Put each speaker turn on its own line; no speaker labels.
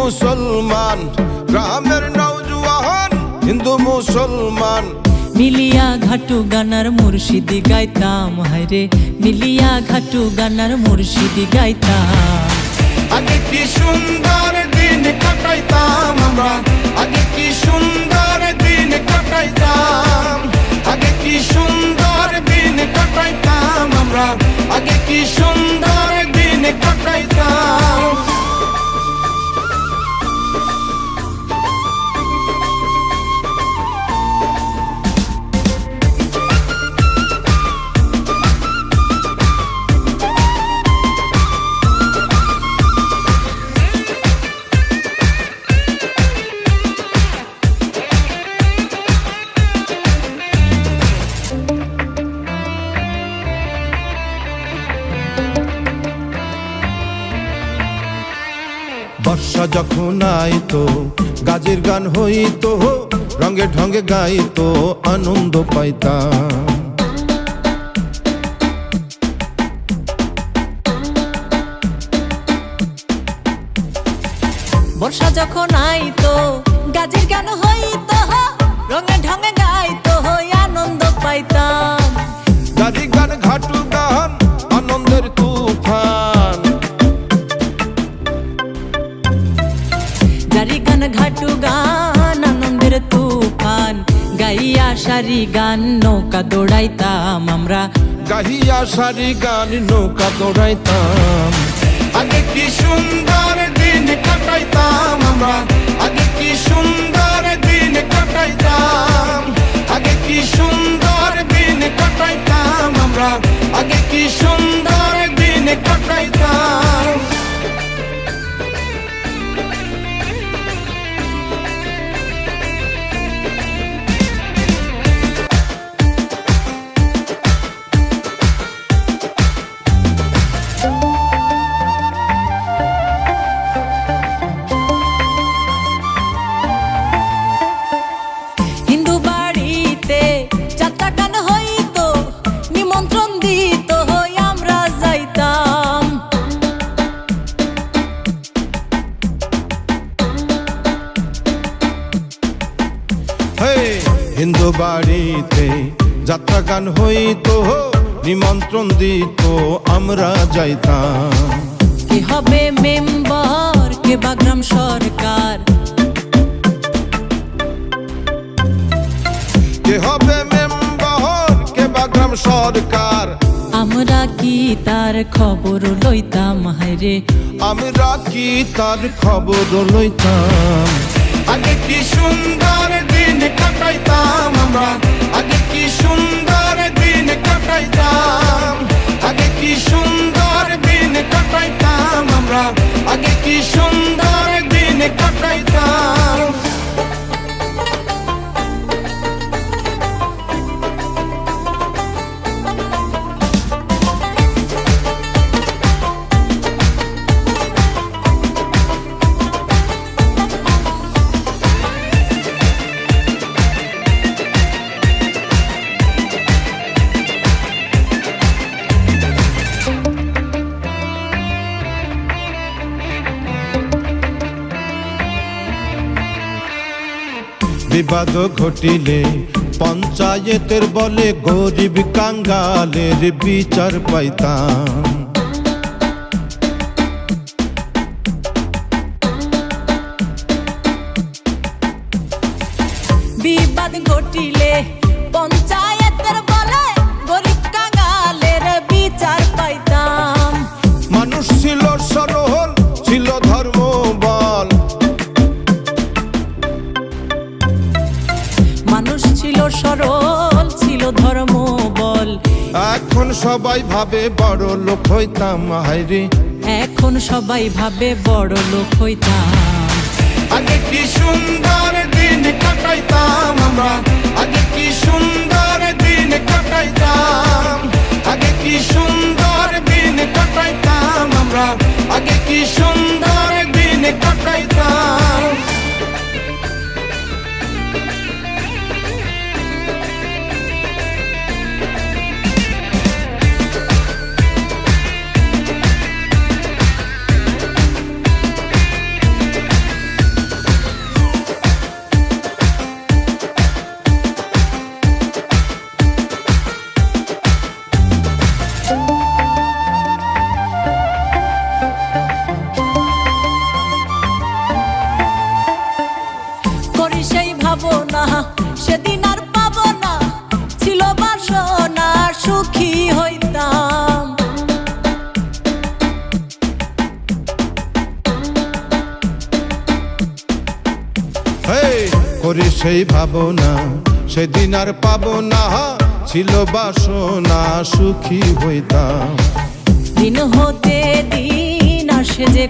মুসলমান, গ্রামের নওজোয়ান হিন্দু মুসলমান।
মিলিয়া ঘাটু গানার মুর্শিদি গাইতাম, হায়রে মিলিয়া ঘাটু গানার মুর্শিদি গাইতাম।
আগে কি সুন্দর দিন কাটাইতাম আমরা, আগে কি সুন্দর দিন কাটাইতাম, আগে কি সুন্দর দিন কাটাইতাম আমরা, আগে কি সুন্দর দিন কাটাইতাম। বর্ষা যখন আইতো গাজের গান হইতো, রঙে ঢঙ্গে গাইতো আনন্দ পাইতাম।
বর্ষা যখন আইতো গাজের গান হইতো, রঙে ঢঙে গাইতো আনন্দ পাইতাম।
গাজী গান ঘাটু গান আনন্দের তুফান,
জারি গান ঘাটু গান আনন্দের তুফান, গাইয়া সারি গান নৌকা দৌড়াইতাম আমরা,
গাহিয়া সারি গান নৌকা দৌড়াইতাম। আগে কি সুন্দর দিন কাটাইতাম আমরা, আগে কি সুন্দর দিন কাটাইতাম, আগে কি সুন্দর দিন কাটাইতাম আমরা, আগে কি সুন্দর দিন কাটাইতাম।
হিন্দু বাড়িতে যাত্রা গান হইতো, নিমন্ত্রণ দিত আমরা যাইতাম।
হিন্দু বাড়িতে যাত্রা গান হইতো, নিমন্ত্রণ দিত আমরা যাইতাম।
কে হবে মেম্বার, কে বা গ্রাম সরকার,
কে হবে মেম্বার, কে বা গ্রাম সরকার,
আমরা কি তার খবর লইতাম, হায়রে
আমরা কি তার খবর লইতাম। আগে কি সুন্দর দিন কাটাইতাম আমরা, আগে কি সুন্দর দিন কাটাইতাম, আগে কি সুন্দর দিন কাটাইতাম আমরা, আগে কি সুন্দর দিন কাটাইতাম। বিবাদ ঘটিলে পঞ্চায়েতের বলে গরিব কাঙ্গালের বিচার পাইতাম।
বিবাদ ঘটিলে পঞ্চায়েতের বলে গরিব কাঙ্গালের বিচার পাইতাম।
মানুষ ছিল সরল, ছিল ধর্ম বল,
মানুষ ছিল সরল, ছিল ধর্ম বল।
এখন সবাই ভাবে বড় লোক হইতাম, হায়রে
এখন সবাই ভাবে বড় লোক হইতাম।
আগে কি সুন্দর দিন কাটাইতাম আমরা, আগে কি সুন্দর দিন কাটাইতাম, আগে কি সুন্দর দিন কাটাইতাম আমরা, আগে কি সুন্দর দিন কাটাইতাম।
সেদিন আর পাবো না, ছিল বাসনা সুখী হইতাম।
হেই করি সেই ভাবনা, সেদিন আর পাবো না, ছিল বাসনা সুখী হইতাম।
দিন হতে দিন আসে যে